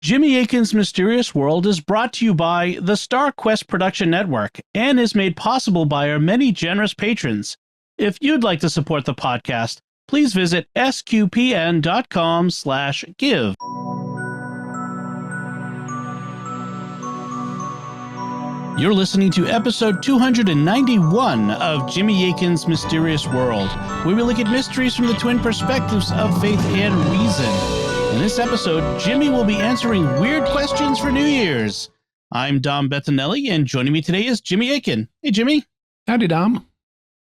Jimmy Akin's Mysterious World is brought to you by the Star Quest Production Network and is made possible by our many generous patrons. If you'd like to support the podcast, please visit sqpn.com/give. You're listening to episode 291 of Jimmy Akin's Mysterious World, where we look at mysteries from the twin perspectives of faith and reason. In this episode, Jimmy will be answering weird questions for New Year's. I'm Dom Bettinelli, and joining me today is Jimmy Akin. Hey, Jimmy. Howdy, Dom.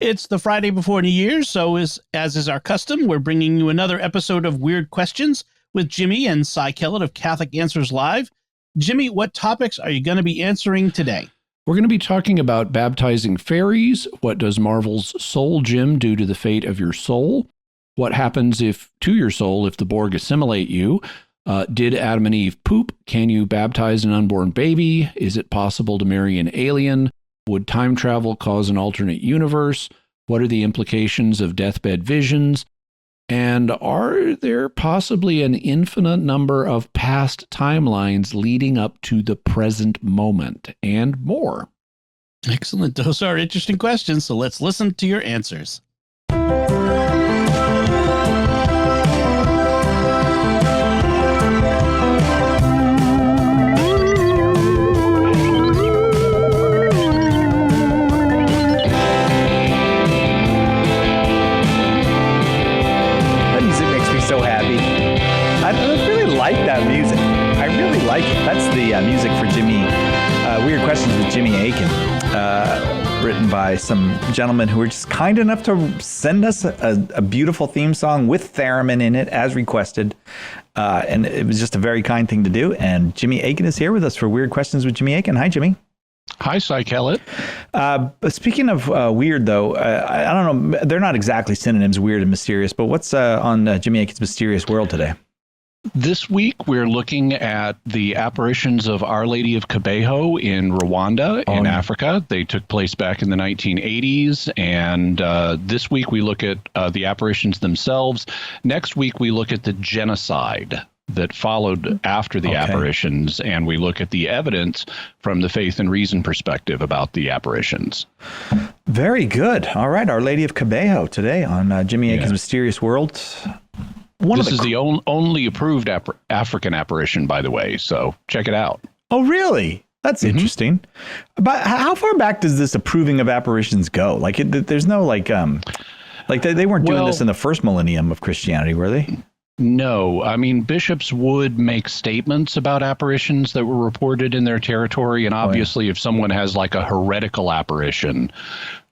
It's the Friday before New Year's, so as is our custom, we're bringing you another episode of Weird Questions with Jimmy and Cy Kellett of Catholic Answers Live. Jimmy, what topics are you going to be answering today? We're going to be talking about baptizing faeries. What does Marvel's soul gem do to the fate of your soul? What happens to your soul if the Borg assimilate you? Did Adam and Eve poop? Can you baptize an unborn baby? Is it possible to marry an alien? Would time travel cause an alternate universe? What are the implications of deathbed visions? And are there possibly an infinite number of past timelines leading up to the present moment? And more. Excellent. Those are interesting questions, so let's listen to your answers. Music for Jimmy, Weird Questions with Jimmy Akin, written by some gentlemen who were just kind enough to send us a beautiful theme song with theremin in it as requested. And it was just a very kind thing to do. And Jimmy Akin is here with us for Weird Questions with Jimmy Akin. Hi, Jimmy. Hi, Cy Kellett. But speaking of weird, though, I don't know, they're not exactly synonyms, weird and mysterious, but what's on Jimmy Akin's Mysterious World today? This week, we're looking at the apparitions of Our Lady of Kibeho in Rwanda in Africa. They took place back in the 1980s. And this week, we look at the apparitions themselves. Next week, we look at the genocide that followed after the apparitions. And we look at the evidence from the faith and reason perspective about the apparitions. Very good. All right. Our Lady of Kibeho today on Jimmy Akin's Mysterious World. This is the only approved African apparition, by the way, so check it out. Oh, really? That's interesting. But how far back does this approving of apparitions go? Like, there's no, they weren't doing this in the first millennium of Christianity, were they? No. I mean, bishops would make statements about apparitions that were reported in their territory, and obviously if someone has, like, a heretical apparition,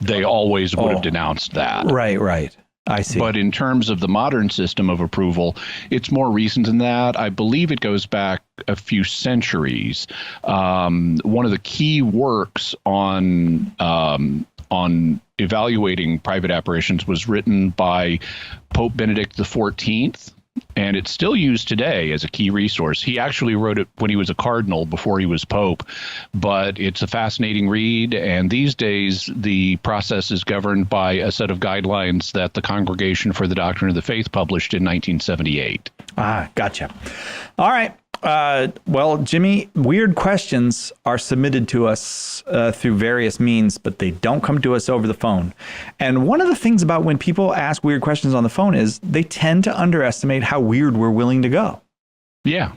they always would have denounced that. Right. I see. But in terms of the modern system of approval, it's more recent than that. I believe it goes back a few centuries. One of the key works on evaluating private apparitions was written by Pope Benedict XIV. And it's still used today as a key resource. He actually wrote it when he was a cardinal before he was pope, but it's a fascinating read. And these days, the process is governed by a set of guidelines that the Congregation for the Doctrine of the Faith published in 1978. Ah, gotcha. All right. Well, Jimmy, weird questions are submitted to us through various means, but they don't come to us over the phone. And one of the things about when people ask weird questions on the phone is they tend to underestimate how weird we're willing to go. Yeah,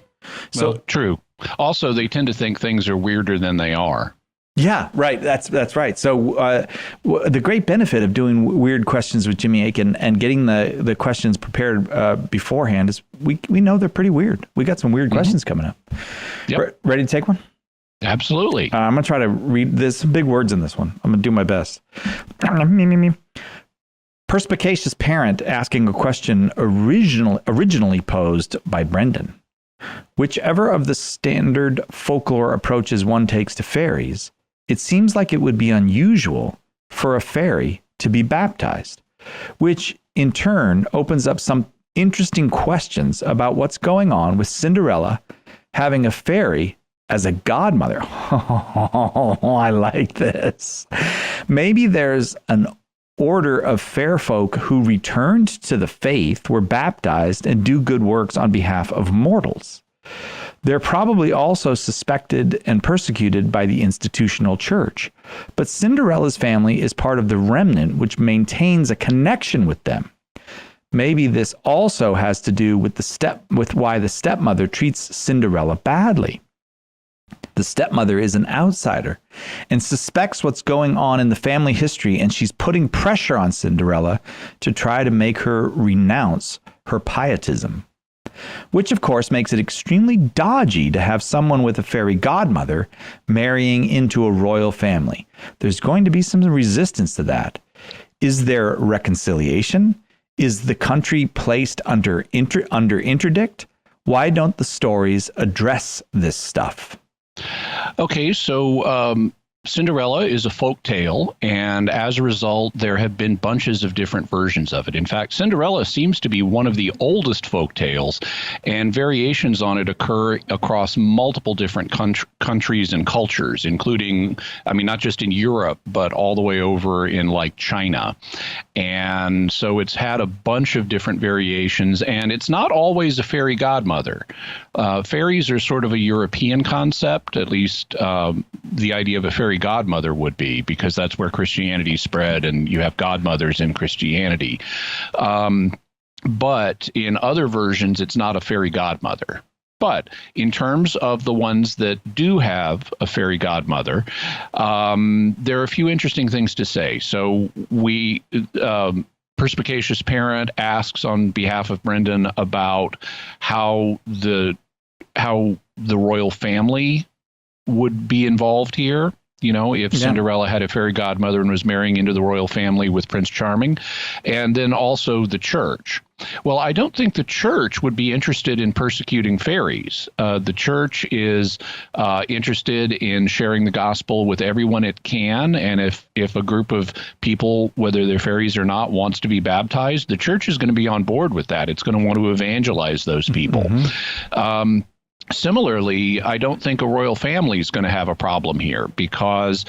well, true. Also, they tend to think things are weirder than they are. Yeah, right. That's right. So the great benefit of doing Weird Questions with Jimmy Akin and getting the questions prepared beforehand is we know they're pretty weird. We got some weird questions coming up. Yep. Ready to take one? Absolutely. I'm going to try to read. There's some big words in this one. I'm going to do my best. Perspicacious parent asking a question originally posed by Brendan. Whichever of the standard folklore approaches one takes to fairies, it seems like it would be unusual for a fairy to be baptized, which in turn opens up some interesting questions about what's going on with Cinderella having a fairy as a godmother. Oh, I like this. Maybe there's an order of fair folk who returned to the faith, were baptized, and do good works on behalf of mortals. They're probably also suspected and persecuted by the institutional church. But Cinderella's family is part of the remnant which maintains a connection with them. Maybe this also has to do with why the stepmother treats Cinderella badly. The stepmother is an outsider and suspects what's going on in the family history, and she's putting pressure on Cinderella to try to make her renounce her pietism. Which, of course, makes it extremely dodgy to have someone with a fairy godmother marrying into a royal family. There's going to be some resistance to that. Is there reconciliation? Is the country placed under interdict? Why don't the stories address this stuff? Okay, so Cinderella is a folk tale, and as a result, there have been bunches of different versions of it. In fact, Cinderella seems to be one of the oldest folk tales, and variations on it occur across multiple different countries and cultures, including, I mean, not just in Europe, but all the way over in like China. And so it's had a bunch of different variations, and it's not always a fairy godmother. Fairies are sort of a European concept, at least the idea of a fairy godmother would be, because that's where Christianity spread, and you have godmothers in Christianity. But in other versions, it's not a fairy godmother. But in terms of the ones that do have a fairy godmother, there are a few interesting things to say. So Perspicacious Parent asks on behalf of Brendan about how the royal family would be involved here. You know, if Cinderella had a fairy godmother and was marrying into the royal family with Prince Charming, and then also the church. Well, I don't think the church would be interested in persecuting fairies. The church is interested in sharing the gospel with everyone it can, and if a group of people, whether they're fairies or not, wants to be baptized, the church is going to be on board with that. It's going to want to evangelize those people. Mm-hmm. Similarly, I don't think a royal family is going to have a problem here because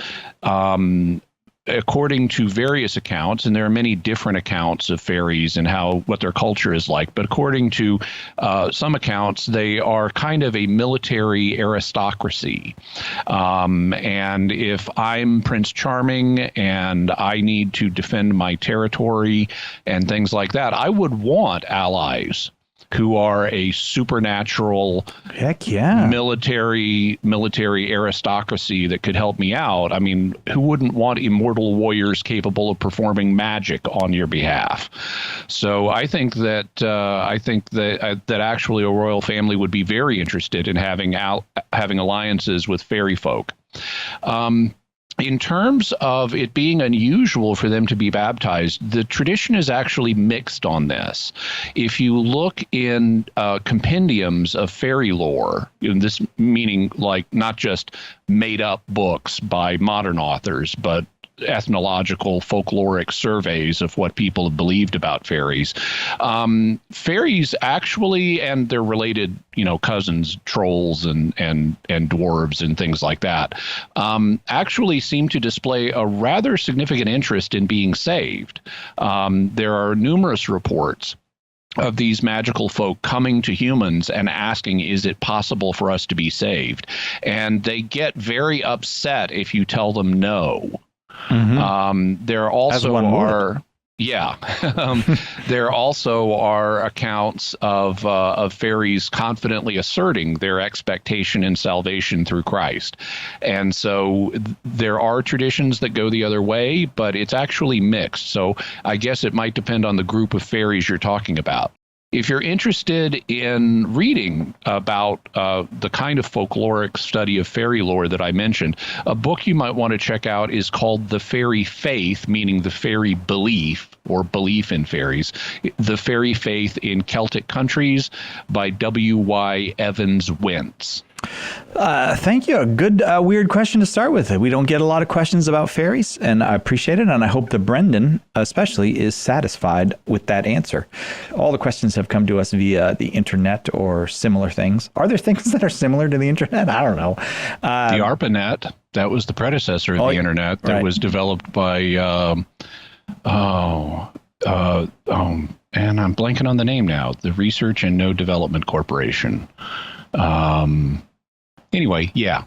according to various accounts, and there are many different accounts of fairies and what their culture is like, but according to some accounts, they are kind of a military aristocracy. And if I'm Prince Charming and I need to defend my territory and things like that, I would want allies who are a supernatural military aristocracy that could help me out. I mean, who wouldn't want immortal warriors capable of performing magic on your behalf? So I think that actually a royal family would be very interested in having alliances with fairy folk. In terms of it being unusual for them to be baptized, the tradition is actually mixed on this. If you look in compendiums of fairy lore, this meaning like not just made up books by modern authors, but ethnological folkloric surveys of what people have believed about fairies. Fairies actually, and their related, cousins, trolls and dwarves and things like that, actually seem to display a rather significant interest in being saved. There are numerous reports of these magical folk coming to humans and asking, is it possible for us to be saved? And they get very upset if you tell them no. Mm-hmm. There also are, there also are accounts of fairies confidently asserting their expectation in salvation through Christ, and so there are traditions that go the other way, but it's actually mixed. So I guess it might depend on the group of fairies you're talking about. If you're interested in reading about the kind of folkloric study of fairy lore that I mentioned, a book you might want to check out is called The Fairy Faith, meaning the fairy belief or belief in fairies, The Fairy Faith in Celtic Countries by W.Y. Evans Wentz. Thank you. A good weird question to start with. We don't get a lot of questions about fairies, and I appreciate it, and I hope that Brendan especially is satisfied with that answer. All the questions have come to us via the internet or similar things. Are there things that are similar to the internet? I don't know. The ARPANET, that was the predecessor of the internet that was developed by and I'm blanking on the name now, the Research and Node Development Corporation. Anyway, yeah.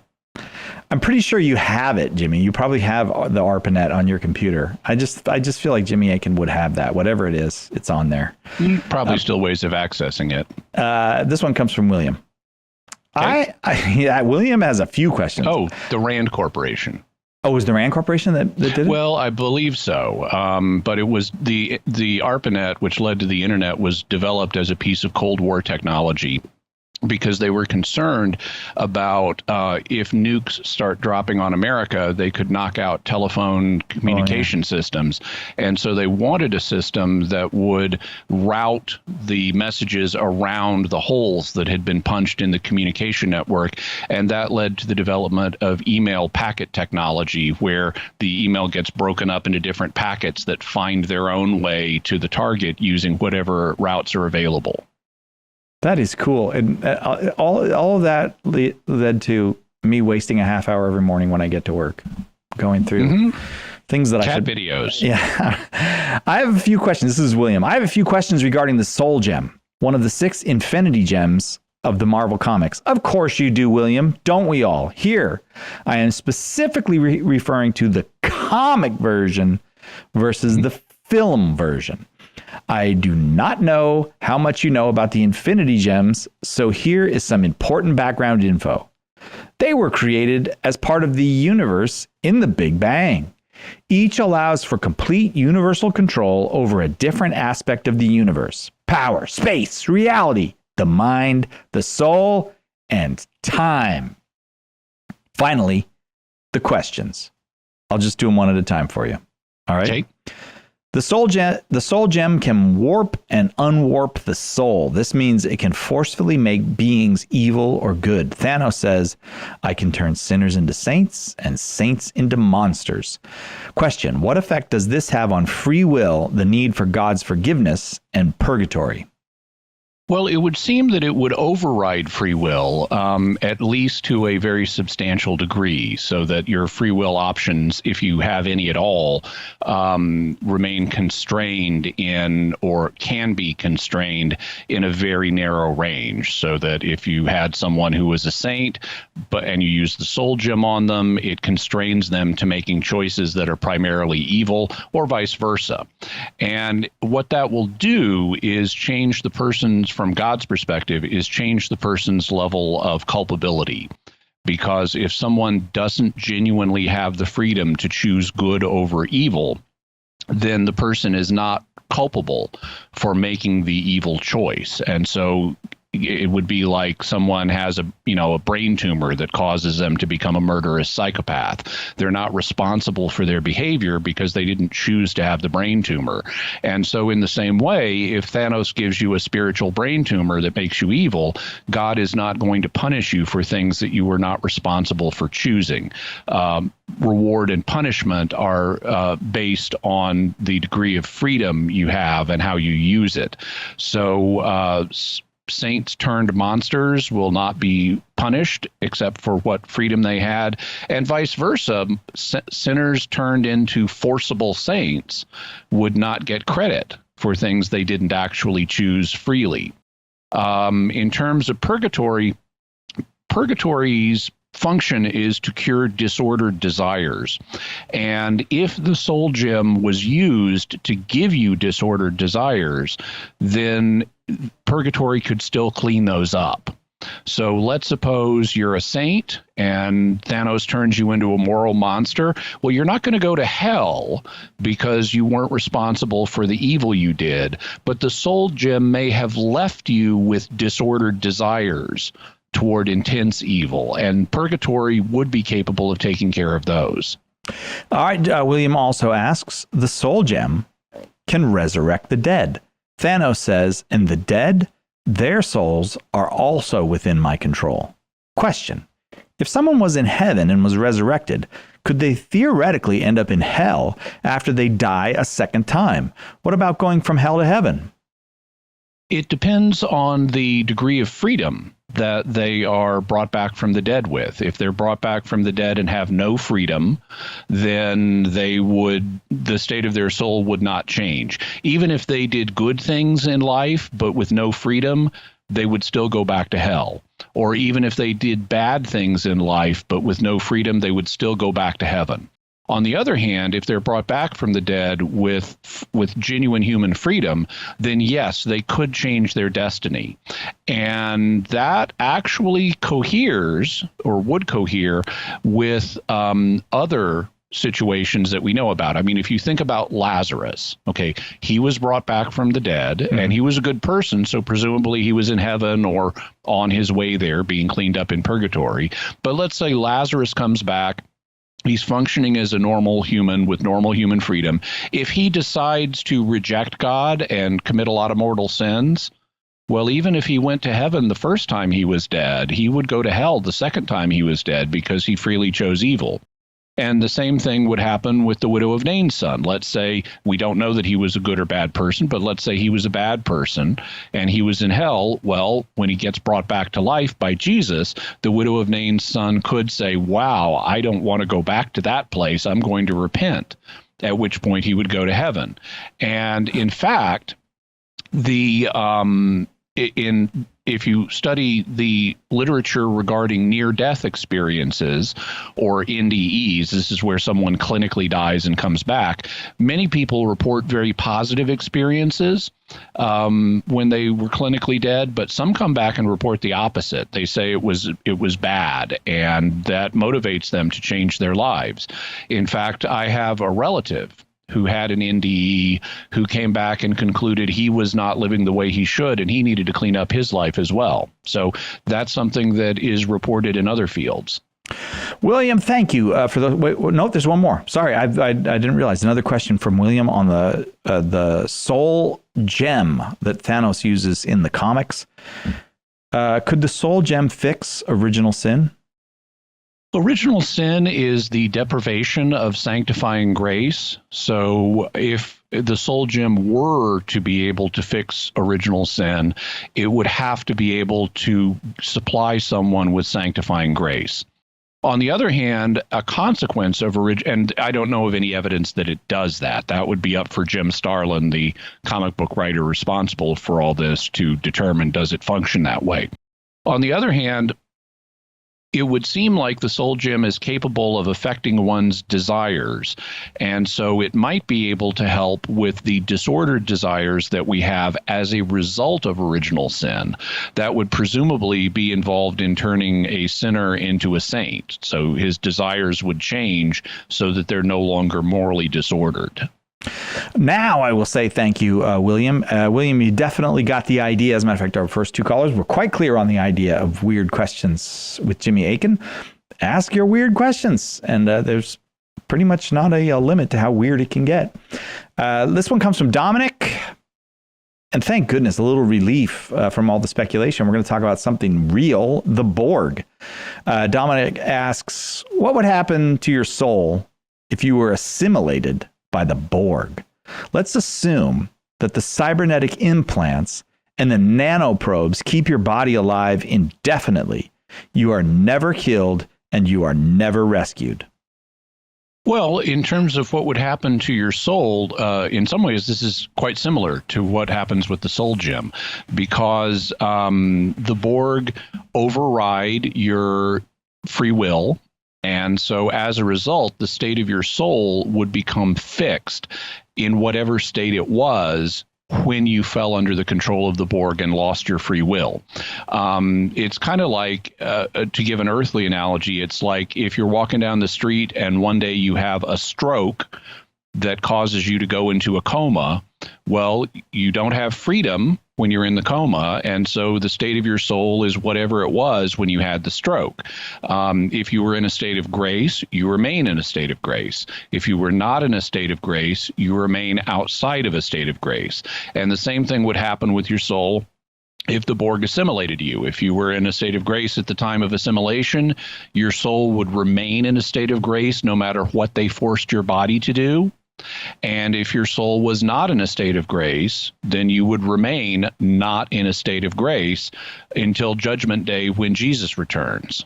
I'm pretty sure you have it, Jimmy. You probably have the ARPANET on your computer. I just feel like Jimmy Akin would have that. Whatever it is, it's on there. Probably still ways of accessing it. This one comes from William. Okay. William has a few questions. Oh, the Rand Corporation. Oh, was the Rand Corporation that did it? Well, I believe so. But it was the ARPANET, which led to the internet, was developed as a piece of Cold War technology, because they were concerned about if nukes start dropping on America, they could knock out telephone communication systems. And so they wanted a system that would route the messages around the holes that had been punched in the communication network. And that led to the development of email packet technology, where the email gets broken up into different packets that find their own way to the target using whatever routes are available. That is cool. And all of that led to me wasting a half hour every morning when I get to work, going through things that Cat I should... videos. Yeah. I have a few questions. This is William. I have a few questions regarding the Soul Gem, one of the 6 Infinity Gems of the Marvel Comics. Of course you do, William. Don't we all? Here, I am specifically referring to the comic version versus the film version. I do not know how much you know about the Infinity Gems, so here is some important background info. They were created as part of the universe in the Big Bang. Each allows for complete universal control over a different aspect of the universe: power, space, reality, the mind, the soul, and time. Finally, the questions. I'll just do them one at a time for you. All right? Okay. The soul gem can warp and unwarp the soul. This means it can forcefully make beings evil or good. Thanos says, I can turn sinners into saints and saints into monsters. Question, what effect does this have on free will, the need for God's forgiveness, and purgatory? Well, it would seem that it would override free will, at least to a very substantial degree, so that your free will options, if you have any at all, remain constrained in, or can be constrained in a very narrow range. So that if you had someone who was a saint, and you use the soul gem on them, it constrains them to making choices that are primarily evil, or vice versa. And what that will do is change the person's, from God's perspective, is change the person's level of culpability. Because if someone doesn't genuinely have the freedom to choose good over evil, then the person is not culpable for making the evil choice. And so it would be like someone has a brain tumor that causes them to become a murderous psychopath. They're not responsible for their behavior because they didn't choose to have the brain tumor. And so in the same way, if Thanos gives you a spiritual brain tumor that makes you evil, God is not going to punish you for things that you were not responsible for choosing. Reward and punishment are based on the degree of freedom you have and how you use it. So saints turned monsters will not be punished except for what freedom they had, and vice versa. Sinners turned into forcible saints would not get credit for things they didn't actually choose freely. In terms of purgatory's function is to cure disordered desires. And if the soul gem was used to give you disordered desires, then purgatory could still clean those up. So let's suppose you're a saint and Thanos turns you into a moral monster. Well, you're not going to go to hell because you weren't responsible for the evil you did, but the soul gem may have left you with disordered desires toward intense evil, and purgatory would be capable of taking care of those. All right. William also asks, the soul gem can resurrect the dead. Thanos says, and the dead, their souls are also within my control. Question, if someone was in heaven and was resurrected, could they theoretically end up in hell after they die a second time? What about going from hell to heaven? It depends on the degree of freedom that they are brought back from the dead with. If they're brought back from the dead and have no freedom, then the state of their soul would not change. Even if they did good things in life, but with no freedom, they would still go back to hell. or even if they did bad things in life, but with no freedom, they would still go back to heaven. On the other hand, if they're brought back from the dead with genuine human freedom, then yes, they could change their destiny. And that actually coheres, or would cohere, with other situations that we know about. I mean, if you think about Lazarus, okay, he was brought back from the dead, and he was a good person, so presumably he was in heaven or on his way there being cleaned up in purgatory. But let's say Lazarus comes back. He's functioning as a normal human with normal human freedom. If he decides to reject God and commit a lot of mortal sins, well, even if he went to heaven the first time he was dead, he would go to hell the second time he was dead because he freely chose evil. And the same thing would happen with the widow of Nain's son. Let's say we don't know that he was a good or bad person, but let's say he was a bad person and he was in hell. Well, when he gets brought back to life by Jesus, the widow of Nain's son could say, wow, I don't want to go back to that place. I'm going to repent, at which point he would go to heaven. And in fact, if you study the literature regarding near-death experiences, or NDEs, this is where someone clinically dies and comes back, many people report very positive experiences when they were clinically dead, but some come back and report the opposite. They say it was bad, and that motivates them to change their lives. In fact, I have a relative who had an NDE, who came back and concluded he was not living the way he should, and he needed to clean up his life as well. So that's something that is reported in other fields. William, thank you for the. Wait, no, there's one more. Sorry, I didn't realize. Another question from William on the soul gem that Thanos uses in the comics. Could the soul gem fix original sin? Original sin is the deprivation of sanctifying grace. So if the soul gem were to be able to fix original sin, it would have to be able to supply someone with sanctifying grace. On the other hand, a consequence of and I don't know of any evidence that it does that. That would be up for Jim Starlin, the comic book writer responsible for all this, to determine, does it function that way? On the other hand, it would seem like the soul gem is capable of affecting one's desires. And so it might be able to help with the disordered desires that we have as a result of original sin. That would presumably be involved in turning a sinner into a saint. So his desires would change so that they're no longer morally disordered. Now I will say thank you, William. William, you definitely got the idea. As a matter of fact, our first two callers were quite clear on the idea of weird questions with Jimmy Akin. Ask your weird questions, and there's pretty much not a limit to how weird it can get. This one comes from Dominic. And thank goodness, a little relief from all the speculation. We're going to talk about something real, the Borg. Dominic asks, what would happen to your soul if you were assimilated by the Borg? Let's assume that the cybernetic implants and the nanoprobes keep your body alive indefinitely. You are never killed and you are never rescued. Well, in terms of what would happen to your soul, in some ways, this is quite similar to what happens with the soul gem, because the Borg override your free will. And so as a result, the state of your soul would become fixed in whatever state it was when you fell under the control of the Borg and lost your free will. It's kind of like, to give an earthly analogy, it's like if you're walking down the street and one day you have a stroke that causes you to go into a coma. Well, you don't have freedom when you're in the coma, and so the state of your soul is whatever it was when you had the stroke. If you were in a state of grace, you remain in a state of grace. If you were not in a state of grace, you remain outside of a state of grace. And the same thing would happen with your soul if the Borg assimilated you. If you were in a state of grace at the time of assimilation, your soul would remain in a state of grace no matter what they forced your body to do. And if your soul was not in a state of grace, then you would remain not in a state of grace until Judgment Day when Jesus returns.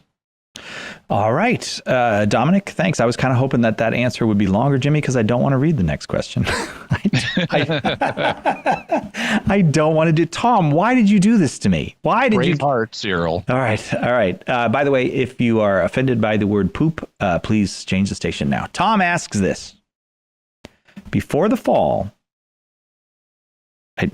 All right. Dominic, thanks. I was kind of hoping that answer would be longer, Jimmy, because I don't want to read the next question. I don't want to do. Tom, why did you do this to me? Why did you? Brave heart, Cyril. All right. By the way, if you are offended by the word poop, please change the station now. Tom asks this. Before the fall, did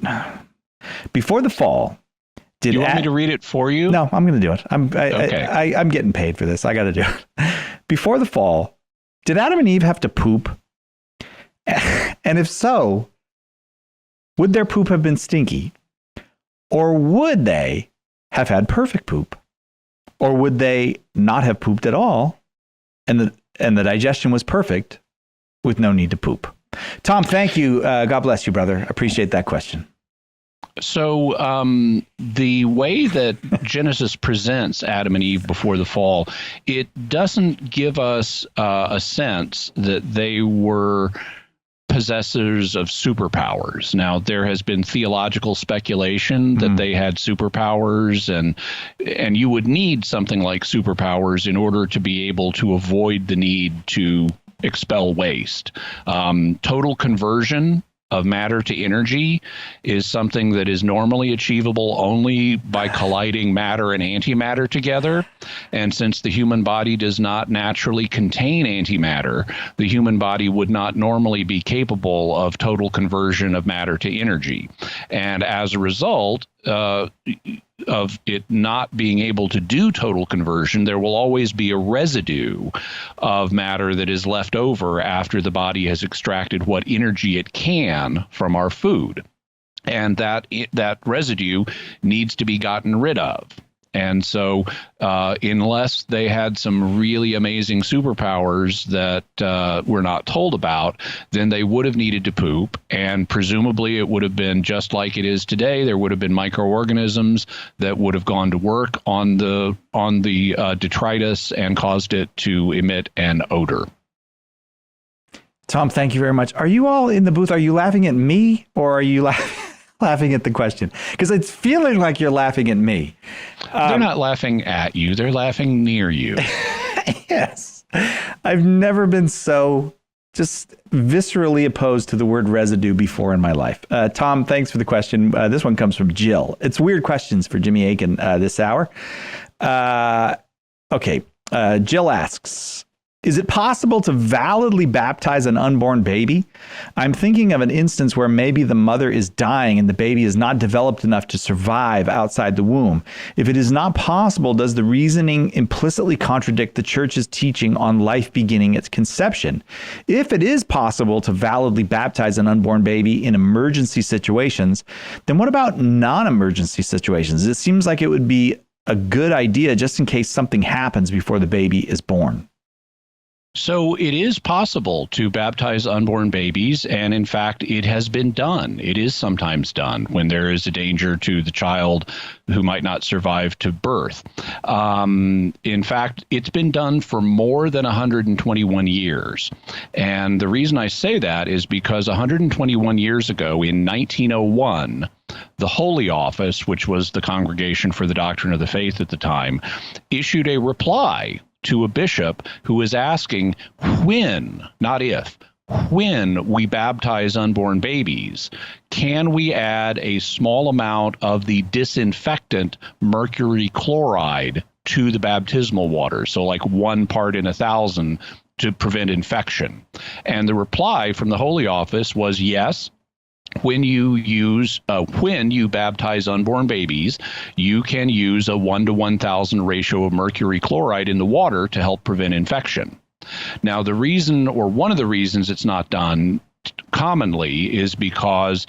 you want me to read it for you? No, I'm going to do it. Okay. I'm getting paid for this. I got to do it. Before the fall, did Adam and Eve have to poop? And if so, would their poop have been stinky? Or would they have had perfect poop? Or would they not have pooped at all? And the digestion was perfect with no need to poop. Tom, thank you. God bless you, brother. Appreciate that question. So the way that Genesis presents Adam and Eve before the fall, it doesn't give us a sense that they were possessors of superpowers. Now, there has been theological speculation that they had superpowers, and you would need something like superpowers in order to be able to avoid the need to expel waste. Total conversion of matter to energy is something that is normally achievable only by colliding matter and antimatter together. And since the human body does not naturally contain antimatter, the human body would not normally be capable of total conversion of matter to energy. And as a result, of it not being able to do total conversion, there will always be a residue of matter that is left over after the body has extracted what energy it can from our food. And that residue needs to be gotten rid of. And so unless they had some really amazing superpowers that we're not told about, then they would have needed to poop. And presumably it would have been just like it is today. There would have been microorganisms that would have gone to work on the detritus and caused it to emit an odor. Tom, thank you very much. Are you all in the booth? Are you laughing at me, or are you laughing at the question? Because it's feeling like you're laughing at me. They're not laughing at you. They're laughing near you. Yes. I've never been so just viscerally opposed to the word residue before in my life. Tom, thanks for the question. This one comes from Jill. It's weird questions for Jimmy Akin this hour. Okay. Jill asks, is it possible to validly baptize an unborn baby? I'm thinking of an instance where maybe the mother is dying and the baby is not developed enough to survive outside the womb. If it is not possible, does the reasoning implicitly contradict the church's teaching on life beginning at conception? If it is possible to validly baptize an unborn baby in emergency situations, then what about non-emergency situations? It seems like it would be a good idea just in case something happens before the baby is born. So it is possible to baptize unborn babies, and in fact, it has been done. It is sometimes done when there is a danger to the child who might not survive to birth. In fact, it's been done for more than 121 years. And the reason I say that is because 121 years ago, in 1901, the Holy Office, which was the Congregation for the Doctrine of the Faith at the time, issued a reply to a bishop who was asking when, not if, when we baptize unborn babies, can we add a small amount of the disinfectant mercury chloride to the baptismal water? So like 1 part in 1,000 to prevent infection. And the reply from the Holy Office was yes. When you baptize unborn babies, you can use a 1 to 1,000 ratio of mercury chloride in the water to help prevent infection. Now, the reason, or one of the reasons it's not done commonly, is because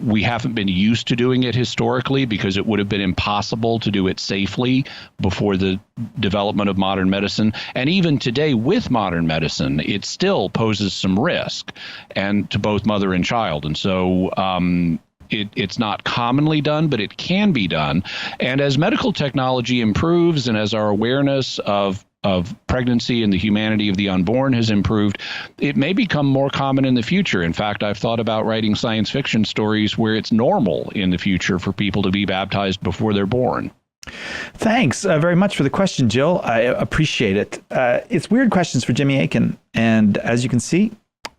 we haven't been used to doing it historically, because it would have been impossible to do it safely before the development of modern medicine. And even today with modern medicine, it still poses some risk and to both mother and child. And so it's not commonly done, but it can be done. And as medical technology improves and as our awareness of pregnancy and the humanity of the unborn has improved, it may become more common in the future. In fact, I've thought about writing science fiction stories where it's normal in the future for people to be baptized before they're born. Thanks very much for the question, Jill. I appreciate it. It's weird questions for Jimmy Akin. And as you can see,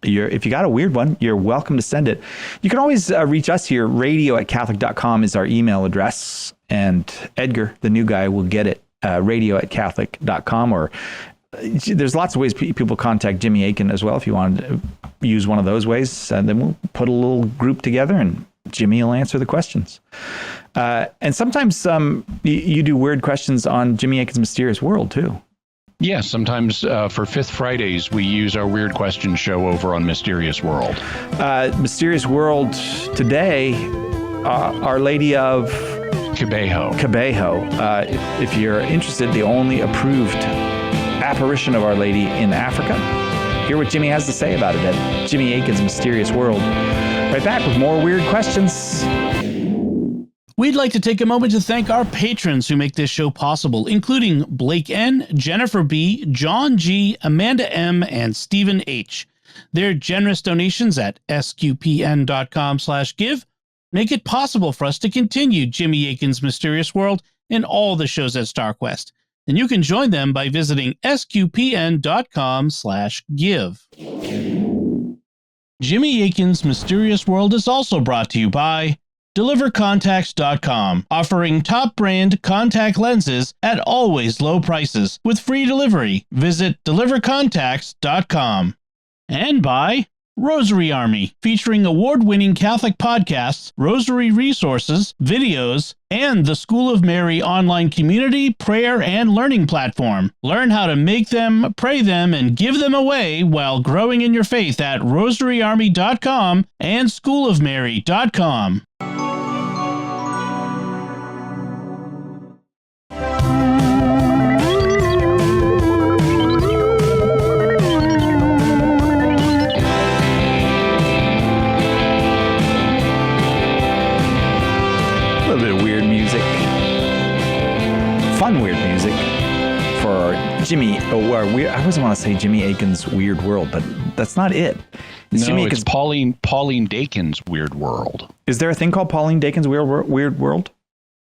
if you got a weird one, you're welcome to send it. You can always reach us here. radio@catholic.com is our email address. And Edgar, the new guy, will get it. radio@catholic.com, or there's lots of ways people contact Jimmy Akin as well. If you want to use one of those ways, and then we'll put a little group together and Jimmy will answer the questions. And sometimes you do weird questions on Jimmy Akin's Mysterious World too. Yeah, sometimes for Fifth Fridays, we use our Weird Questions show over on Mysterious World. Mysterious World today, Our Lady of Cabejo. If you're interested, the only approved apparition of Our Lady in Africa. Hear what Jimmy has to say about it at Jimmy Akin's Mysterious World. Right back with more weird questions. We'd like to take a moment to thank our patrons who make this show possible, including Blake N., Jennifer B., John G., Amanda M., and Stephen H. Their generous donations at sqpn.com/give make it possible for us to continue Jimmy Akin's Mysterious World and all the shows at StarQuest. And you can join them by visiting sqpn.com/give. Jimmy Akin's Mysterious World is also brought to you by DeliverContacts.com, offering top brand contact lenses at always low prices with free delivery. Visit DeliverContacts.com. And by Rosary Army, featuring award-winning Catholic podcasts, rosary resources, videos, and the School of Mary online community, prayer, and learning platform. Learn how to make them, pray them, and give them away while growing in your faith at rosaryarmy.com and schoolofmary.com. Weird music for Jimmy. I always want to say Jimmy Akin's Weird World, but that's not it. It's Pauline Dakin's Weird World. Is there a thing called Pauline Dakin's Weird World?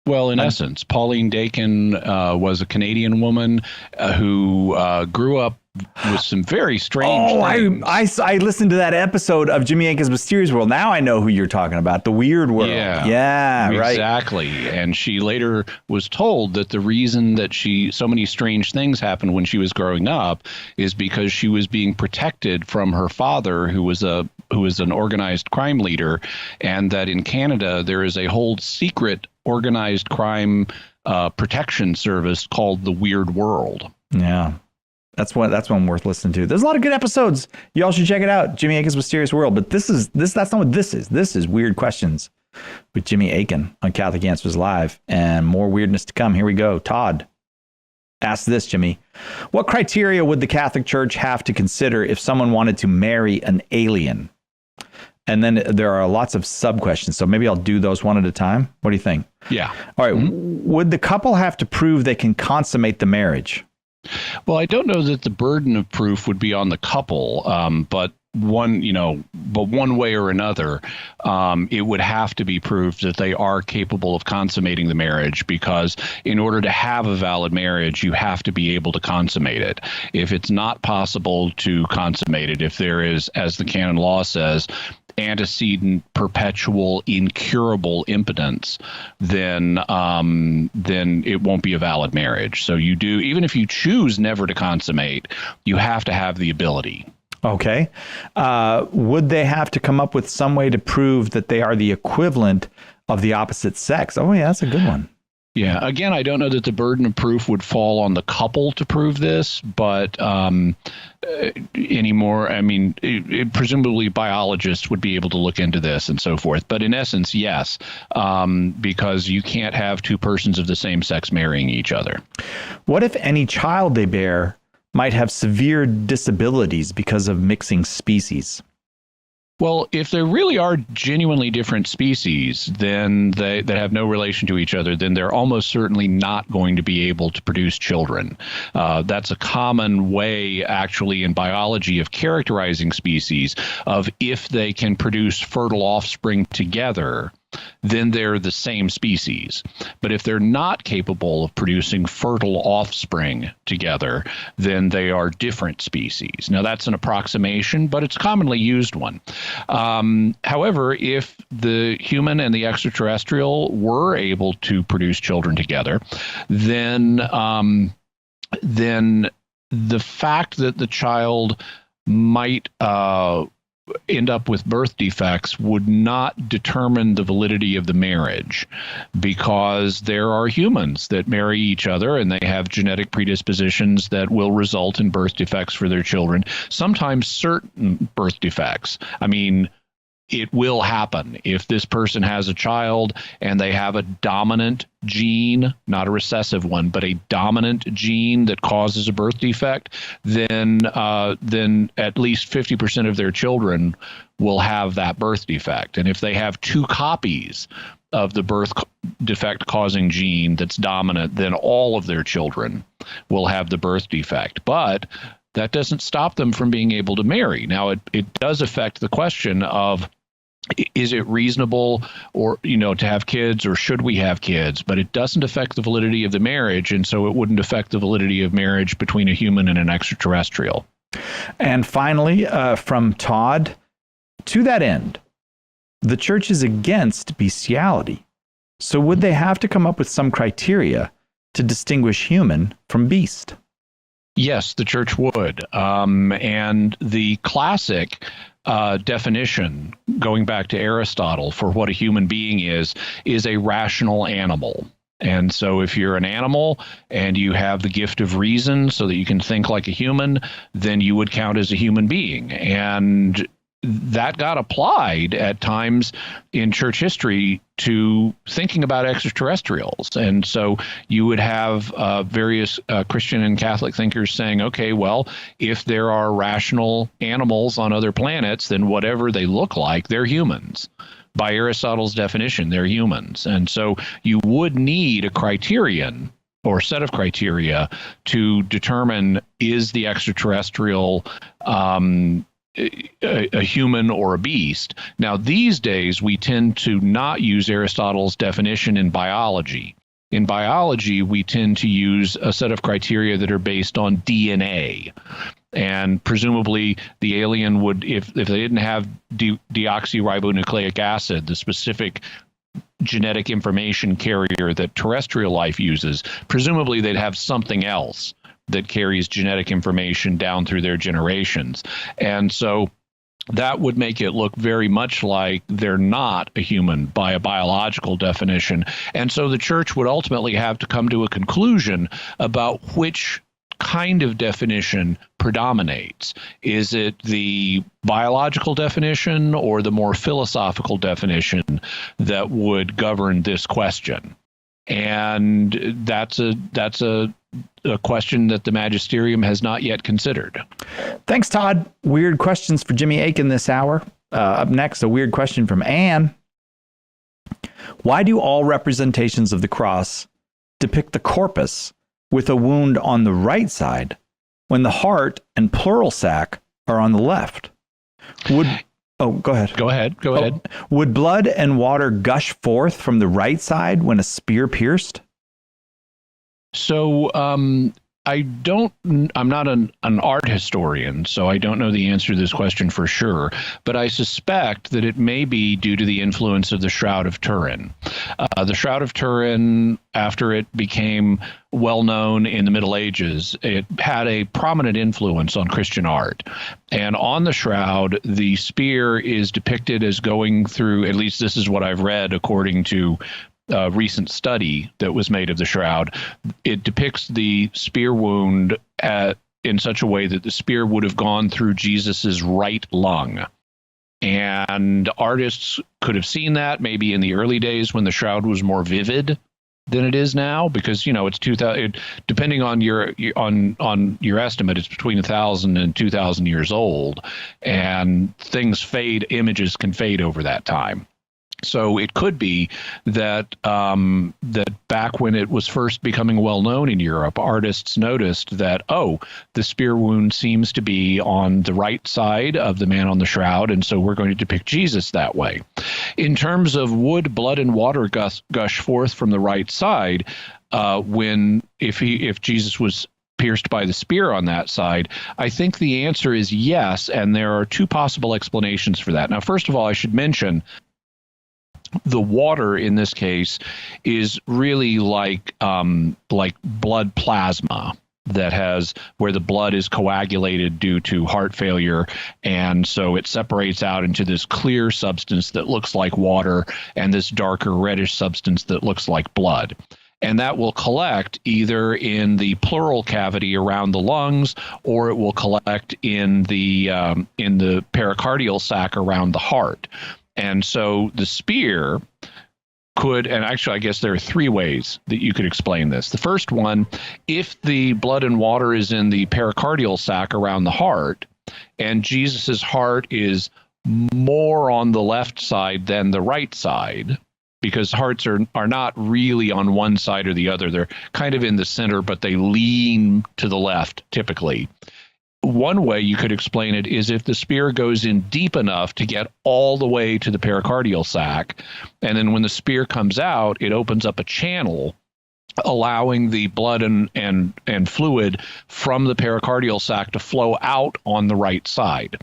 Well, in essence, Pauline Dakin was a Canadian woman who grew up with some very strange things. I listened to that episode of Jimmy Akin's Mysterious World. Now I know who you're talking about, the Weird World. Yeah, right. Exactly. And she later was told that the reason that so many strange things happened when she was growing up is because she was being protected from her father, who was an organized crime leader, and that in Canada there is a whole secret organized crime protection service called the Weird World. Yeah. That's one worth listening to. There's a lot of good episodes. You all should check it out. Jimmy Akin's Mysterious World. But that's not what this is. This is Weird Questions with Jimmy Akin on Catholic Answers Live. And more weirdness to come. Here we go. Todd asks this, Jimmy. What criteria would the Catholic Church have to consider if someone wanted to marry an alien? And then there are lots of sub-questions. So maybe I'll do those one at a time. What do you think? Yeah. All right. Mm-hmm. Would the couple have to prove they can consummate the marriage? Well, I don't know that the burden of proof would be on the couple, but one way or another, it would have to be proved that they are capable of consummating the marriage, because in order to have a valid marriage, you have to be able to consummate it. If it's not possible to consummate it, if there is, as the canon law says, antecedent, perpetual, incurable impotence, then it won't be a valid marriage. So even if you choose never to consummate, you have to have the ability. Okay. Would they have to come up with some way to prove that they are the equivalent of the opposite sex? Oh, yeah, that's a good one. Yeah. Again, I don't know that the burden of proof would fall on the couple to prove this, but anymore, I mean, presumably biologists would be able to look into this and so forth. But in essence, yes, because you can't have two persons of the same sex marrying each other. What if any child they bear might have severe disabilities because of mixing species? Well, if there really are genuinely different species, then that have no relation to each other, then they're almost certainly not going to be able to produce children. That's a common way, actually, in biology of characterizing species, of if they can produce fertile offspring together, then they're the same species. But if they're not capable of producing fertile offspring together, then they are different species. Now, that's an approximation, but it's a commonly used one. However, if the human and the extraterrestrial were able to produce children together, then the fact that the child might end up with birth defects would not determine the validity of the marriage, because there are humans that marry each other and they have genetic predispositions that will result in birth defects for their children, sometimes certain birth defects. I mean, it will happen. If this person has a child and they have a dominant gene, not a recessive one, but a dominant gene that causes a birth defect, then at least 50% of their children will have that birth defect. And if they have two copies of the birth defect causing gene that's dominant, then all of their children will have the birth defect. But that doesn't stop them from being able to marry. Now, it does affect the question of, is it reasonable to have kids, or should we have kids? But it doesn't affect the validity of the marriage, and so it wouldn't affect the validity of marriage between a human and an extraterrestrial. And finally, from Todd, to that end, the church is against bestiality. So would they have to come up with some criteria to distinguish human from beast? Yes, the church would. And the classic definition, going back to Aristotle, for what a human being is a rational animal. And so if you're an animal and you have the gift of reason so that you can think like a human, then you would count as a human being. And that got applied at times in church history to thinking about extraterrestrials. And so you would have various Christian and Catholic thinkers saying, okay, well, if there are rational animals on other planets, then whatever they look like, they're humans. By Aristotle's definition, they're humans. And so you would need a criterion or set of criteria to determine, is the extraterrestrial a human or a beast. Now, these days, we tend to not use Aristotle's definition in biology. In biology, we tend to use a set of criteria that are based on DNA. And presumably, the alien would, if they didn't have deoxyribonucleic acid, the specific genetic information carrier that terrestrial life uses, presumably they'd have something else that carries genetic information down through their generations. And so that would make it look very much like they're not a human by a biological definition. And so the church would ultimately have to come to a conclusion about which kind of definition predominates. Is it the biological definition or the more philosophical definition that would govern this question? And that's a question that the magisterium has not yet considered. Thanks, Todd. Weird questions for Jimmy Akin this hour. Up next, a weird question from Anne. Why do all representations of the cross depict the corpus with a wound on the right side when the heart and pleural sac are on the left? Go ahead. Go ahead. Would blood and water gush forth from the right side when a spear pierced? So I'm not an art historian, so I don't know the answer to this question for sure, but I suspect that it may be due to the influence of the Shroud of Turin. The Shroud of Turin, after it became well known in the Middle Ages, it had a prominent influence on Christian art. And on the shroud, the spear is depicted as going through, at least this is what I've read according to a recent study that was made of the shroud. It depicts the spear wound in such a way that the spear would have gone through Jesus's right lung. And artists could have seen that maybe in the early days when the shroud was more vivid than it is now, because it's 2000. Depending on your estimate, it's between 1,000 and 2,000 years old, and things fade. Images can fade over that time. So it could be that that back when it was first becoming well known in Europe, artists noticed that, oh, the spear wound seems to be on the right side of the man on the shroud, and so we're going to depict Jesus that way. In terms of would blood and water gush forth from the right side if Jesus was pierced by the spear on that side? I think the answer is yes, and there are two possible explanations for that. Now, first of all, I should mention the water in this case is really like blood plasma where the blood is coagulated due to heart failure, and so it separates out into this clear substance that looks like water and this darker reddish substance that looks like blood. And that will collect either in the pleural cavity around the lungs, or it will collect in the pericardial sac around the heart. And so the spear could, and actually I guess there are three ways that you could explain this. The first one, if the blood and water is in the pericardial sac around the heart, and Jesus's heart is more on the left side than the right side, because hearts are not really on one side or the other. They're kind of in the center, but they lean to the left typically. One way you could explain it is if the spear goes in deep enough to get all the way to the pericardial sac, and then when the spear comes out, it opens up a channel, allowing the blood and fluid from the pericardial sac to flow out on the right side.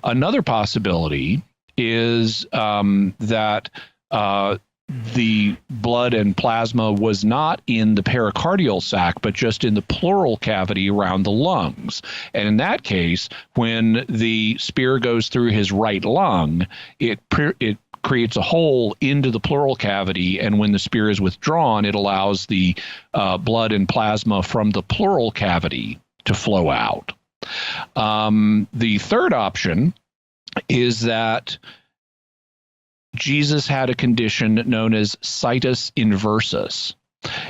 Another possibility is that the blood and plasma was not in the pericardial sac, but just in the pleural cavity around the lungs. And in that case, when the spear goes through his right lung, it creates a hole into the pleural cavity, and when the spear is withdrawn, it allows the blood and plasma from the pleural cavity to flow out. The third option is that Jesus had a condition known as situs inversus.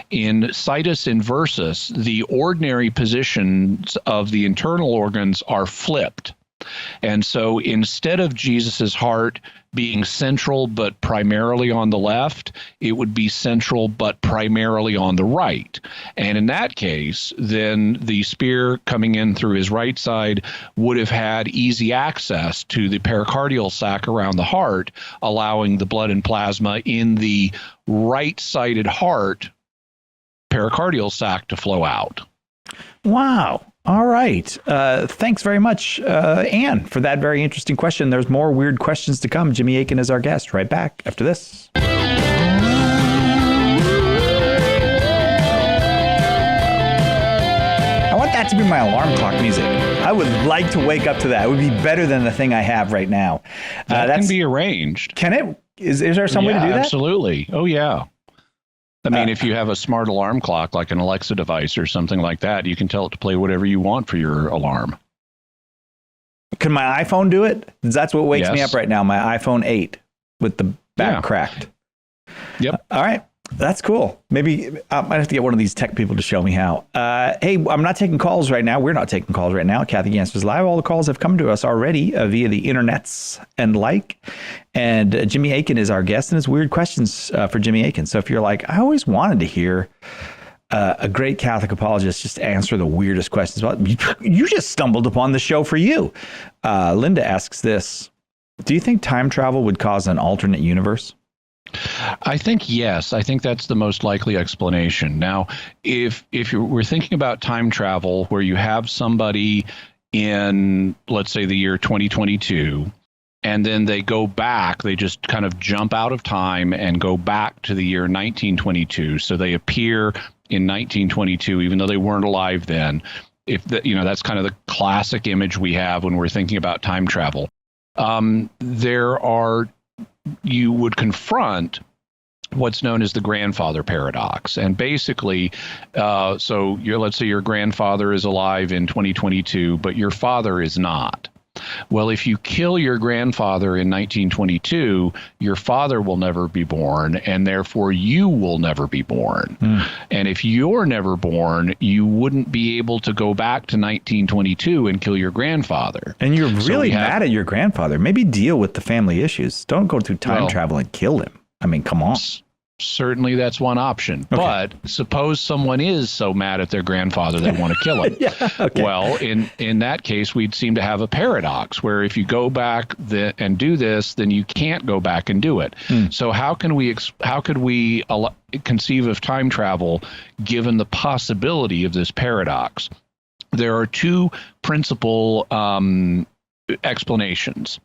In situs inversus, the ordinary positions of the internal organs are flipped. And so instead of Jesus's heart being central but primarily on the left, it would be central but primarily on the right. And in that case, then the spear coming in through his right side would have had easy access to the pericardial sac around the heart, allowing the blood and plasma in the right-sided heart pericardial sac to flow out. Wow. All right. Thanks very much, Anne, for that very interesting question. There's more weird questions to come. Jimmy Akin is our guest. Right back after this. I want that to be my alarm clock music. I would like to wake up to that. It would be better than the thing I have right now. That can be arranged. Can it? Is there some way to do that? Absolutely. Oh, yeah. I mean, if you have a smart alarm clock, like an Alexa device or something like that, you can tell it to play whatever you want for your alarm. Can my iPhone do it? That's what wakes me up right now, my iPhone 8 with the back cracked. Yep. All right. That's cool. Maybe I might have to get one of these tech people to show me how. Hey, I'm not taking calls right now. We're not taking calls right now. Kathy Answers Live. All the calls have come to us already via the internets and like. And Jimmy Akin is our guest, and it's weird questions for Jimmy Akin. So if you're like, I always wanted to hear a great Catholic apologist just answer the weirdest questions, well, you just stumbled upon the show for you. Linda asks this: do you think time travel would cause an alternate universe? I think yes. I think that's the most likely explanation. Now, if we're thinking about time travel where you have somebody in, let's say, the year 2022, and then they go back, they just kind of jump out of time and go back to the year 1922. So they appear in 1922, even though they weren't alive then. That's kind of the classic image we have when we're thinking about time travel. You would confront what's known as the grandfather paradox. And basically, let's say your grandfather is alive in 2022, but your father is not. Well, if you kill your grandfather in 1922, your father will never be born, and therefore you will never be born. And if you're never born, you wouldn't be able to go back to 1922 and kill your grandfather. And you're really mad at your grandfather. Maybe deal with the family issues. Don't go through time travel and kill him. I mean, come on. Certainly that's one option. Okay. But suppose someone is so mad at their grandfather they want to kill him. Well, in that case, we'd seem to have a paradox where if you go back and do this, then you can't go back and do it. So how could we conceive of time travel given the possibility of this paradox? There are two principal explanations.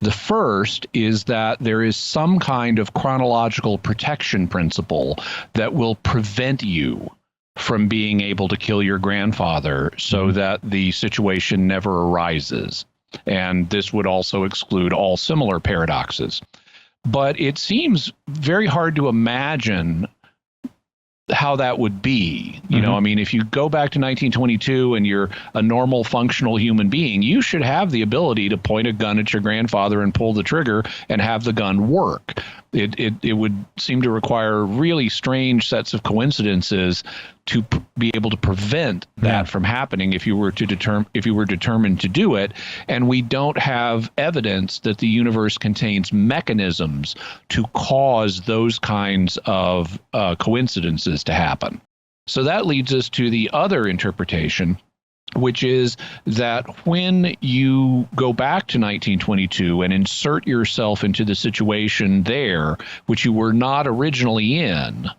The first is that there is some kind of chronological protection principle that will prevent you from being able to kill your grandfather so that the situation never arises. And this would also exclude all similar paradoxes. But it seems very hard to imagine how that would be. You know, I mean, if you go back to 1922 and you're a normal functional human being, you should have the ability to point a gun at your grandfather and pull the trigger and have the gun work. It would seem to require really strange sets of coincidences to be able to prevent that from happening if you were determined to do it. And we don't have evidence that the universe contains mechanisms to cause those kinds of coincidences to happen. So that leads us to the other interpretation, which is that when you go back to 1922 and insert yourself into the situation there, which you were not originally in,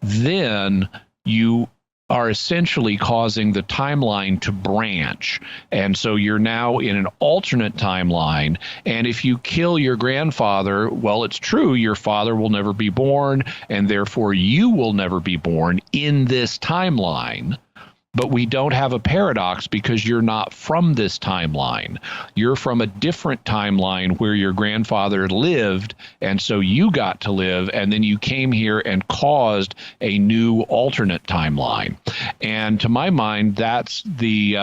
then you are essentially causing the timeline to branch. And so you're now in an alternate timeline. And if you kill your grandfather, well, it's true, your father will never be born, and therefore you will never be born in this timeline. But we don't have a paradox because you're not from this timeline. You're from a different timeline where your grandfather lived, and so you got to live, and then you came here and caused a new alternate timeline. And to my mind, that's the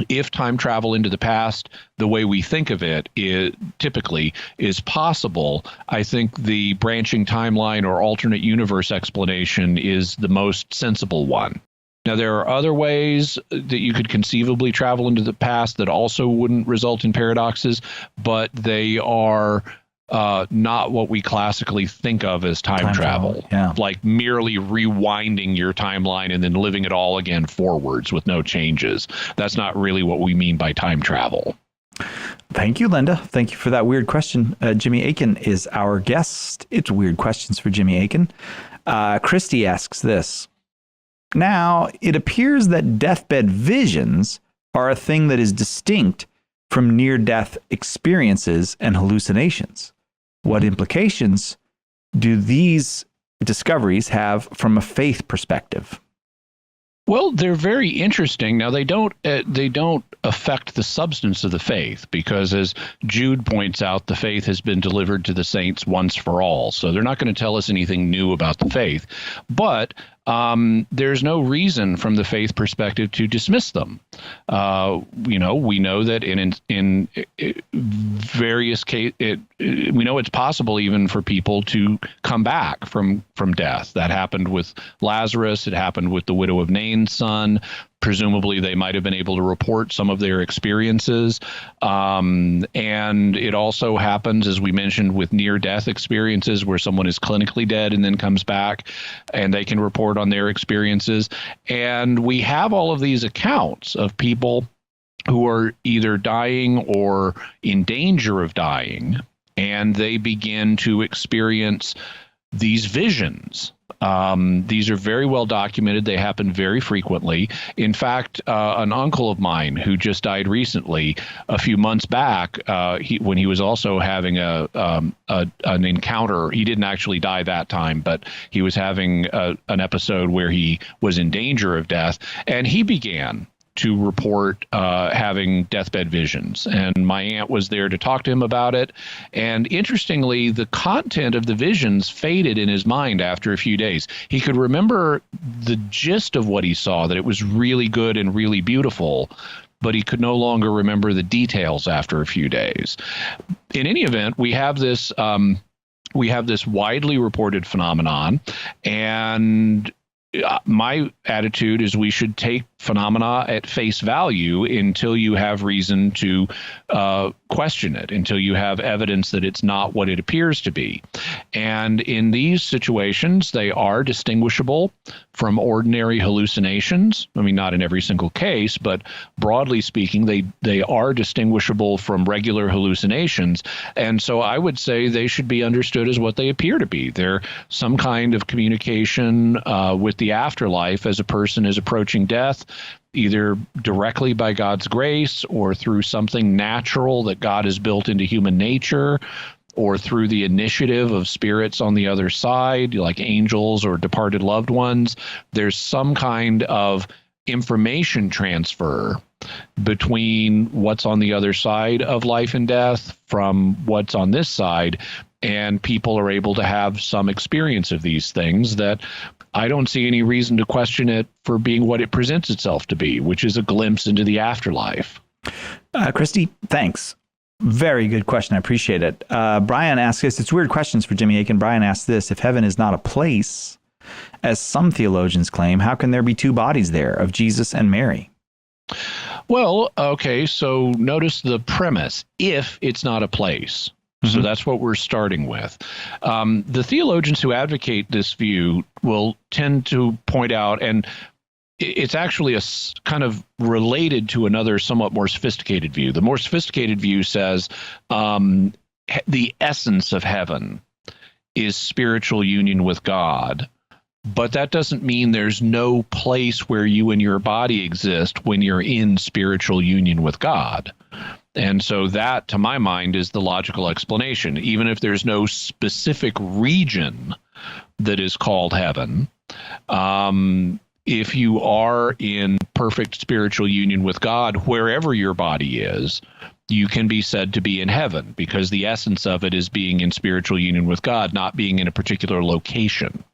if time travel into the past, the way we think of it, typically is possible, I think the branching timeline or alternate universe explanation is the most sensible one. Now, there are other ways that you could conceivably travel into the past that also wouldn't result in paradoxes, but they are not what we classically think of as time travel. Like merely rewinding your timeline and then living it all again forwards with no changes. That's not really what we mean by time travel. Thank you, Linda. Thank you for that weird question. Jimmy Akin is our guest. It's Weird Questions for Jimmy Akin. Christy asks this. Now, it appears that deathbed visions are a thing that is distinct from near-death experiences and hallucinations. What implications do these discoveries have from a faith perspective? Well, they're very interesting. Now, they don't affect the substance of the faith because, as Jude points out, the faith has been delivered to the saints once for all. So they're not going to tell us anything new about the faith. But there's no reason from the faith perspective to dismiss them. We know that in various cases, we know it's possible even for people to come back from death. That happened with Lazarus. It happened with the widow of Nain's son. Presumably, they might have been able to report some of their experiences. And it also happens, as we mentioned, with near-death experiences where someone is clinically dead and then comes back and they can report on their experiences. And we have all of these accounts of people who are either dying or in danger of dying, and they begin to experience these visions. These are very well documented. They happen very frequently. In fact, an uncle of mine who just died recently, a few months back, when he was also having an encounter, he didn't actually die that time, but he was having an episode where he was in danger of death, and he began to report having deathbed visions. And my aunt was there to talk to him about it. And interestingly, the content of the visions faded in his mind after a few days. He could remember the gist of what he saw, that it was really good and really beautiful. but he could no longer remember the details after a few days. In any event, we have this widely reported phenomenon, and my attitude is we should take phenomena at face value until you have reason to question it, until you have evidence that it's not what it appears to be. And in these situations, they are distinguishable from ordinary hallucinations. I mean, not in every single case, but broadly speaking, they are distinguishable from regular hallucinations. And so I would say they should be understood as what they appear to be. They're some kind of communication with the afterlife as a person is approaching death, either directly by God's grace or through something natural that God has built into human nature, or through the initiative of spirits on the other side, like angels or departed loved ones. There's some kind of information transfer between what's on the other side of life and death from what's on this side, and people are able to have some experience of these things that I don't see any reason to question it for being what it presents itself to be, which is a glimpse into the afterlife. Christy, thanks. Very good question. I appreciate it. Brian asks this. It's weird questions for Jimmy Akin. Brian asks this: if heaven is not a place, as some theologians claim, how can there be two bodies there of Jesus and Mary? Well, okay, so notice the premise: if it's not a place. So that's what we're starting with. The theologians who advocate this view will tend to point out, and it's actually a kind of related to another somewhat more sophisticated view. The more sophisticated view says the essence of heaven is spiritual union with God, but that doesn't mean there's no place where you and your body exist when you're in spiritual union with God. And so that, to my mind, is the logical explanation. Even if there's no specific region that is called heaven, if you are in perfect spiritual union with God, wherever your body is, you can be said to be in heaven, because the essence of it is being in spiritual union with God, not being in a particular location.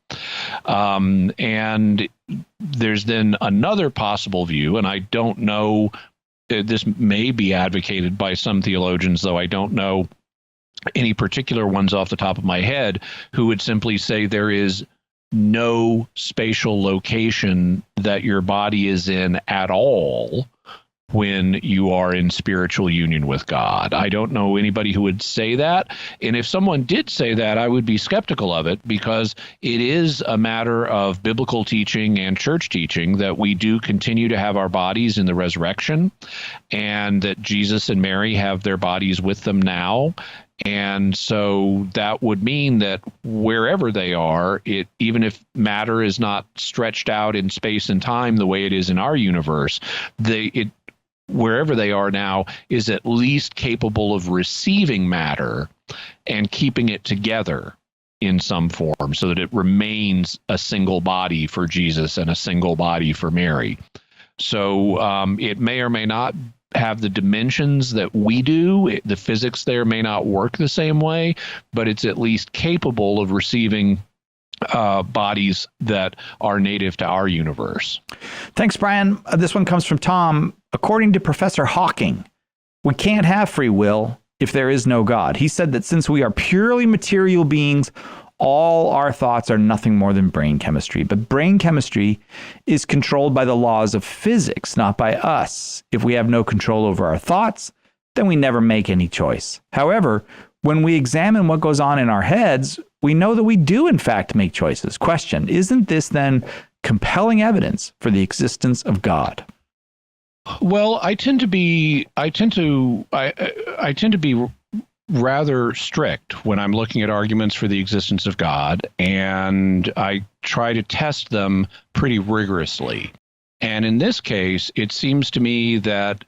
And there's then another possible view, and I don't know, this may be advocated by some theologians, though I don't know any particular ones off the top of my head, who would simply say there is no spatial location that your body is in at all when you are in spiritual union with God. I don't know anybody who would say that. And if someone did say that, I would be skeptical of it, because it is a matter of biblical teaching and church teaching that we do continue to have our bodies in the resurrection, and that Jesus and Mary have their bodies with them now. And so that would mean that wherever they are, even if matter is not stretched out in space and time the way it is in our universe, wherever they are now is at least capable of receiving matter and keeping it together in some form, so that it remains a single body for Jesus and a single body for Mary. So it may or may not have the dimensions that we do. The physics there may not work the same way, but it's at least capable of receiving bodies that are native to our universe. Thanks, Brian. This one comes from Tom. According to Professor Hawking, we can't have free will if there is no God. He said that since we are purely material beings, all our thoughts are nothing more than brain chemistry. But brain chemistry is controlled by the laws of physics, not by us. If we have no control over our thoughts, then we never make any choice. However, when we examine what goes on in our heads, we know that we do in fact make choices. Question: isn't this then compelling evidence for the existence of God? Well, I tend to be rather strict when I'm looking at arguments for the existence of God, and I try to test them pretty rigorously. And in this case, it seems to me that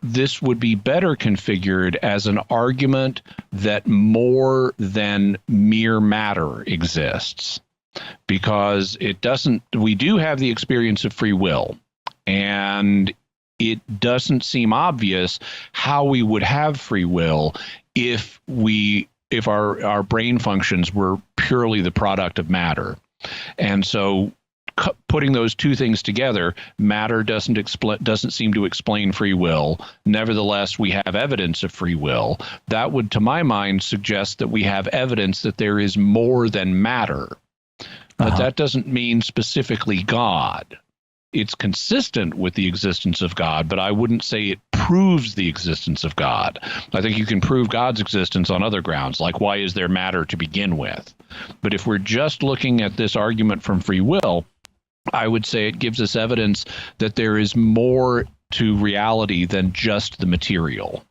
this would be better configured as an argument that more than mere matter exists, because we do have the experience of free will, and it doesn't seem obvious how we would have free will if our brain functions were purely the product of matter. And so putting those two things together, matter doesn't seem to explain free will. Nevertheless, we have evidence of free will. That would, to my mind, suggest that we have evidence that there is more than matter. But that doesn't mean specifically God. It's consistent with the existence of God, but I wouldn't say it proves the existence of God. I think you can prove God's existence on other grounds, like why is there matter to begin with? But if we're just looking at this argument from free will, I would say it gives us evidence that there is more to reality than just the material.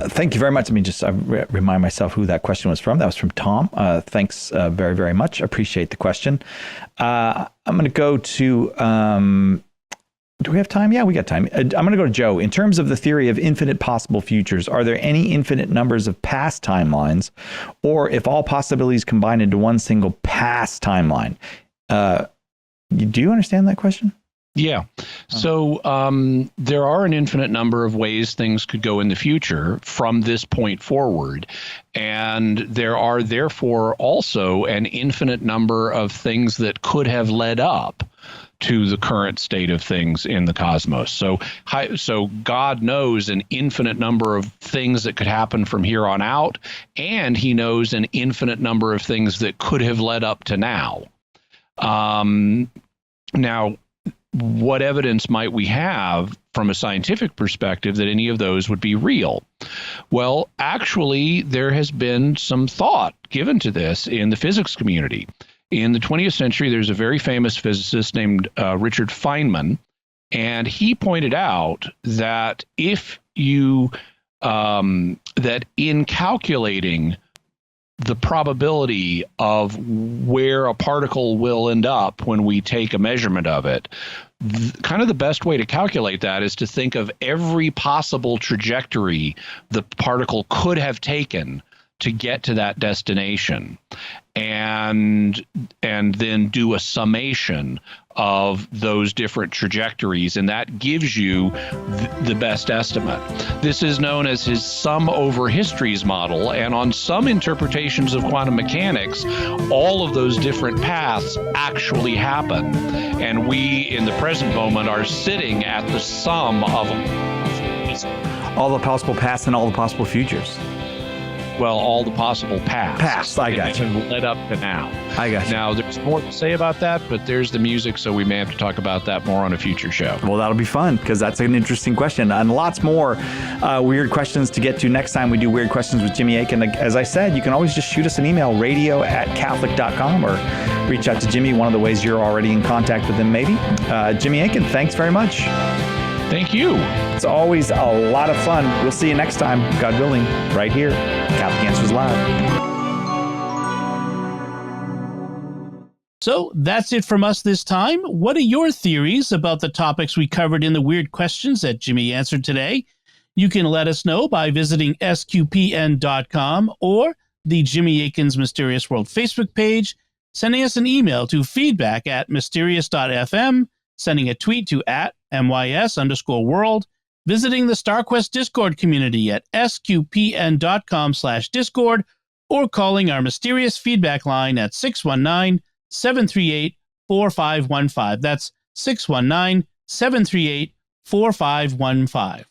Thank you very much. Let me just remind myself who that question was from. That was from Tom. Thanks very, very much. Appreciate the question. I'm going to go to, do we have time? Yeah, we got time. I'm going to go to Joe. In terms of the theory of infinite possible futures, are there any infinite numbers of past timelines? Or if all possibilities combine into one single past timeline? Do you understand that question? Yeah. So there are an infinite number of ways things could go in the future from this point forward. And there are therefore also an infinite number of things that could have led up to the current state of things in the cosmos. So God knows an infinite number of things that could happen from here on out, and he knows an infinite number of things that could have led up to now. Now, what evidence might we have from a scientific perspective that any of those would be real? Well, actually, there has been some thought given to this in the physics community. In the 20th century, there's a very famous physicist named Richard Feynman, and he pointed out that if you that in calculating the probability of where a particle will end up when we take a measurement of it, kind of the best way to calculate that is to think of every possible trajectory the particle could have taken to get to that destination, and then do a summation of those different trajectories, and that gives you the best estimate. This is known as his sum over histories model, and on some interpretations of quantum mechanics, all of those different paths actually happen, and we in the present moment are sitting at the sum of all the possible paths and all the possible futures. Well, all the possible paths. I got you. Led up to now. I got you. Now, there's more to say about that, but there's the music, so we may have to talk about that more on a future show. Well, that'll be fun, because that's an interesting question. And lots more weird questions to get to next time we do Weird Questions with Jimmy Akin. As I said, you can always just shoot us an email, radio@catholic.com, or reach out to Jimmy, one of the ways you're already in contact with him, maybe. Jimmy Akin, thanks very much. Thank you. It's always a lot of fun. We'll see you next time, God willing, right here, Catholic Answers Live. So that's it from us this time. What are your theories about the topics we covered in the weird questions that Jimmy answered today? You can let us know by visiting sqpn.com or the Jimmy Akin's Mysterious World Facebook page, sending us an email to feedback@mysterious.fm, sending a tweet to @MYS_world, visiting the StarQuest Discord community at sqpn.com/Discord, or calling our mysterious feedback line at 619-738-4515. That's 619-738-4515.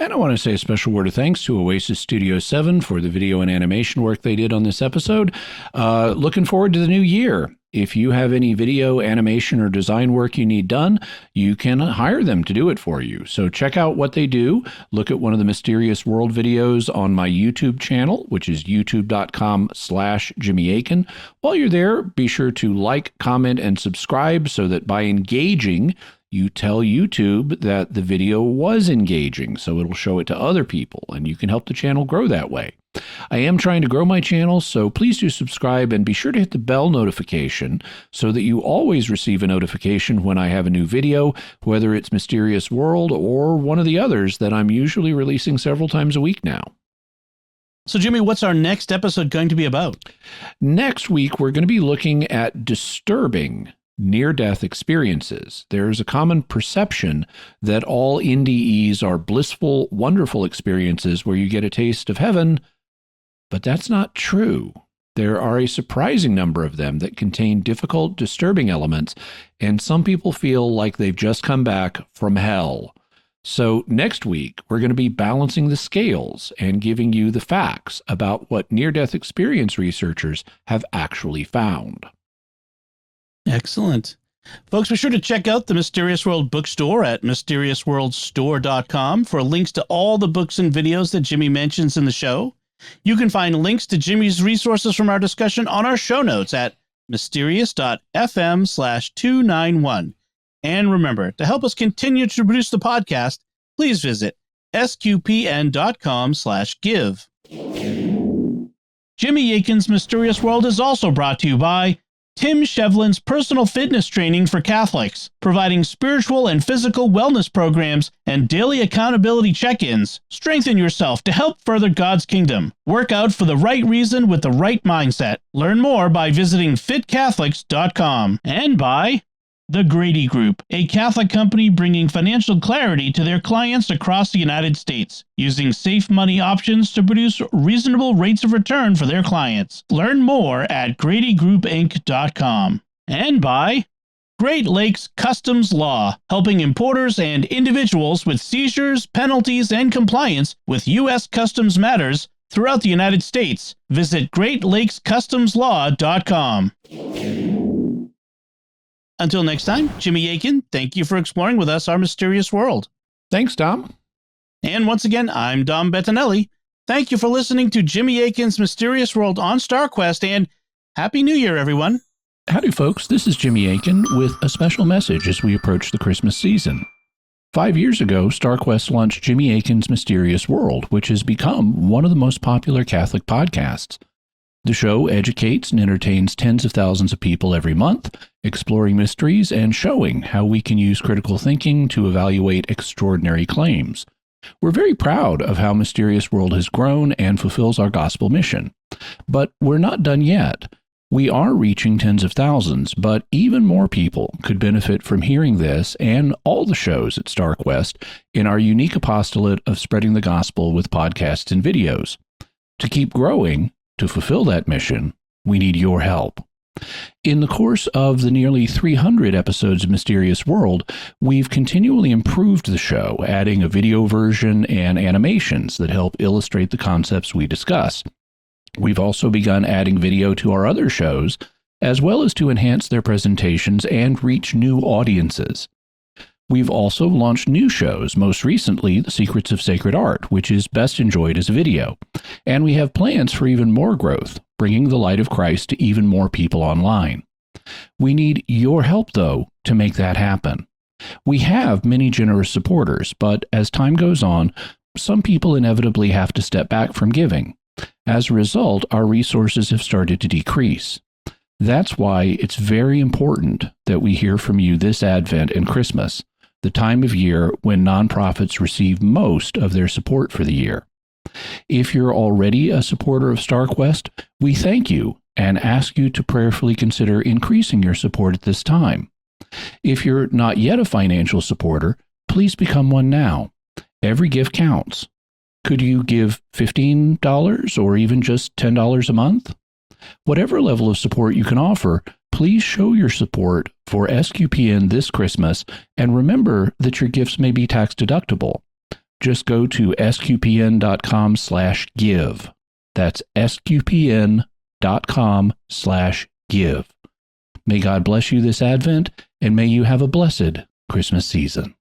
And I want to say a special word of thanks to Oasis Studio 7 for the video and animation work they did on this episode. Looking forward to the new year. If you have any video, animation, or design work you need done, you can hire them to do it for you. So check out what they do. Look at one of the Mysterious World videos on my YouTube channel, which is youtube.com/Jimmy Akin. While you're there, be sure to like, comment, and subscribe so that by engaging, you tell YouTube that the video was engaging, so it'll show it to other people, and you can help the channel grow that way. I am trying to grow my channel, so please do subscribe and be sure to hit the bell notification so that you always receive a notification when I have a new video, whether it's Mysterious World or one of the others that I'm usually releasing several times a week now. So, Jimmy, what's our next episode going to be about? Next week, we're going to be looking at disturbing near-death experiences. There's a common perception that all NDEs are blissful, wonderful experiences where you get a taste of heaven, but that's not true. There are a surprising number of them that contain difficult, disturbing elements, and some people feel like they've just come back from hell. So next week, we're going to be balancing the scales and giving you the facts about what near-death experience researchers have actually found. Excellent. Folks, be sure to check out the Mysterious World bookstore at mysteriousworldstore.com for links to all the books and videos that Jimmy mentions in the show. You can find links to Jimmy's resources from our discussion on our show notes at mysterious.fm/291. And remember, to help us continue to produce the podcast, please visit sqpn.com/give. Jimmy Akin's Mysterious World is also brought to you by Tim Shevlin's personal fitness training for Catholics, providing spiritual and physical wellness programs and daily accountability check-ins. Strengthen yourself to help further God's kingdom. Work out for the right reason with the right mindset. Learn more by visiting fitcatholics.com. And by The Grady Group, a Catholic company bringing financial clarity to their clients across the United States, using safe money options to produce reasonable rates of return for their clients. Learn more at GradyGroupInc.com. And by Great Lakes Customs Law, helping importers and individuals with seizures, penalties, and compliance with U.S. customs matters throughout the United States. Visit GreatLakesCustomsLaw.com. Until next time, Jimmy Akin, thank you for exploring with us our mysterious world. Thanks, Dom. And once again, I'm Dom Bettinelli. Thank you for listening to Jimmy Akin's Mysterious World on StarQuest, and Happy New Year, everyone. Howdy, folks. This is Jimmy Akin with a special message as we approach the Christmas season. 5 years ago, StarQuest launched Jimmy Akin's Mysterious World, which has become one of the most popular Catholic podcasts. The show educates and entertains tens of thousands of people every month, exploring mysteries and showing how we can use critical thinking to evaluate extraordinary claims. We're very proud of how Mysterious World has grown and fulfills our gospel mission. But we're not done yet. We are reaching tens of thousands, but even more people could benefit from hearing this and all the shows at StarQuest in our unique apostolate of spreading the gospel with podcasts and videos. To keep growing, to fulfill that mission, we need your help. In the course of the nearly 300 episodes of Mysterious World, we've continually improved the show, adding a video version and animations that help illustrate the concepts we discuss. We've also begun adding video to our other shows, as well as to enhance their presentations and reach new audiences. We've also launched new shows, most recently The Secrets of Sacred Art, which is best enjoyed as a video. And we have plans for even more growth, bringing the light of Christ to even more people online. We need your help, though, to make that happen. We have many generous supporters, but as time goes on, some people inevitably have to step back from giving. As a result, our resources have started to decrease. That's why it's very important that we hear from you this Advent and Christmas, the time of year when nonprofits receive most of their support for the year. If you're already a supporter of StarQuest, we thank you and ask you to prayerfully consider increasing your support at this time. If you're not yet a financial supporter, please become one now. Every gift counts. Could you give $15 or even just $10 a month? Whatever level of support you can offer, please show your support for SQPN this Christmas, and remember that your gifts may be tax deductible. Just go to sqpn.com/give. That's sqpn.com/give. May God bless you this Advent, and may you have a blessed Christmas season.